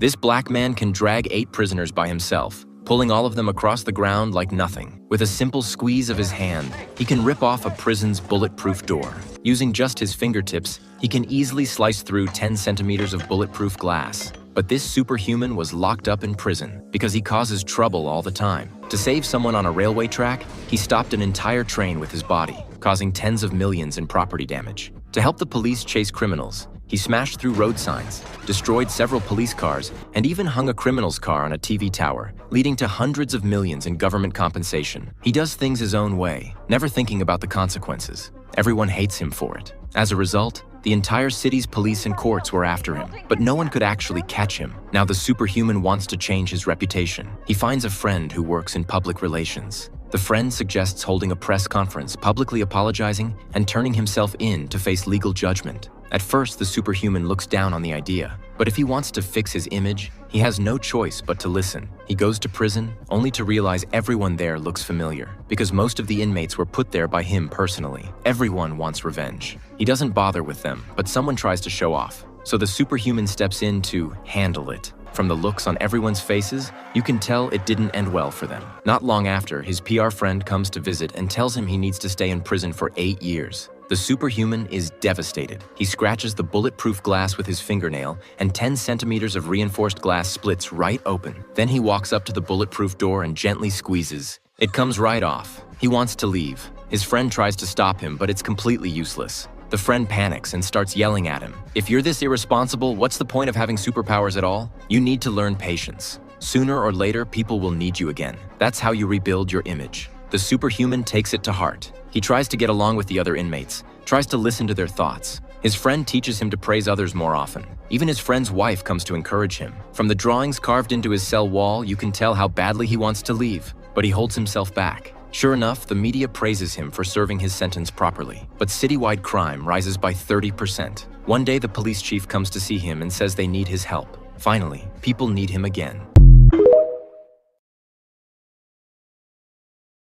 This black man can drag 8 prisoners by himself, pulling all of them across the ground like nothing. With a simple squeeze of his hand, he can rip off a prison's bulletproof door. Using just his fingertips, he can easily slice through 10 centimeters of bulletproof glass. But this superhuman was locked up in prison because he causes trouble all the time. To save someone on a railway track, he stopped an entire train with his body, causing tens of millions in property damage. To help the police chase criminals, he smashed through road signs, destroyed several police cars, and even hung a criminal's car on a TV tower, leading to hundreds of millions in government compensation. He does things his own way, never thinking about the consequences. Everyone hates him for it. As a result, the entire city's police and courts were after him, but no one could actually catch him. Now the superhuman wants to change his reputation. He finds a friend who works in public relations. The friend suggests holding a press conference, publicly apologizing, and turning himself in to face legal judgment. At first, the superhuman looks down on the idea, but if he wants to fix his image, he has no choice but to listen. He goes to prison, only to realize everyone there looks familiar, because most of the inmates were put there by him personally. Everyone wants revenge. He doesn't bother with them, but someone tries to show off. So the superhuman steps in to handle it. From the looks on everyone's faces, you can tell it didn't end well for them. Not long after, his PR friend comes to visit and tells him he needs to stay in prison for 8 years. The superhuman is devastated. He scratches the bulletproof glass with his fingernail, and 10 centimeters of reinforced glass splits right open. Then he walks up to the bulletproof door and gently squeezes. It comes right off. He wants to leave. His friend tries to stop him, but it's completely useless. The friend panics and starts yelling at him. If you're this irresponsible, what's the point of having superpowers at all? You need to learn patience. Sooner or later, people will need you again. That's how you rebuild your image. The superhuman takes it to heart. He tries to get along with the other inmates, tries to listen to their thoughts. His friend teaches him to praise others more often. Even his friend's wife comes to encourage him. From the drawings carved into his cell wall, you can tell how badly he wants to leave, but he holds himself back. Sure enough, the media praises him for serving his sentence properly, but citywide crime rises by 30%. One day, the police chief comes to see him and says they need his help. Finally, people need him again.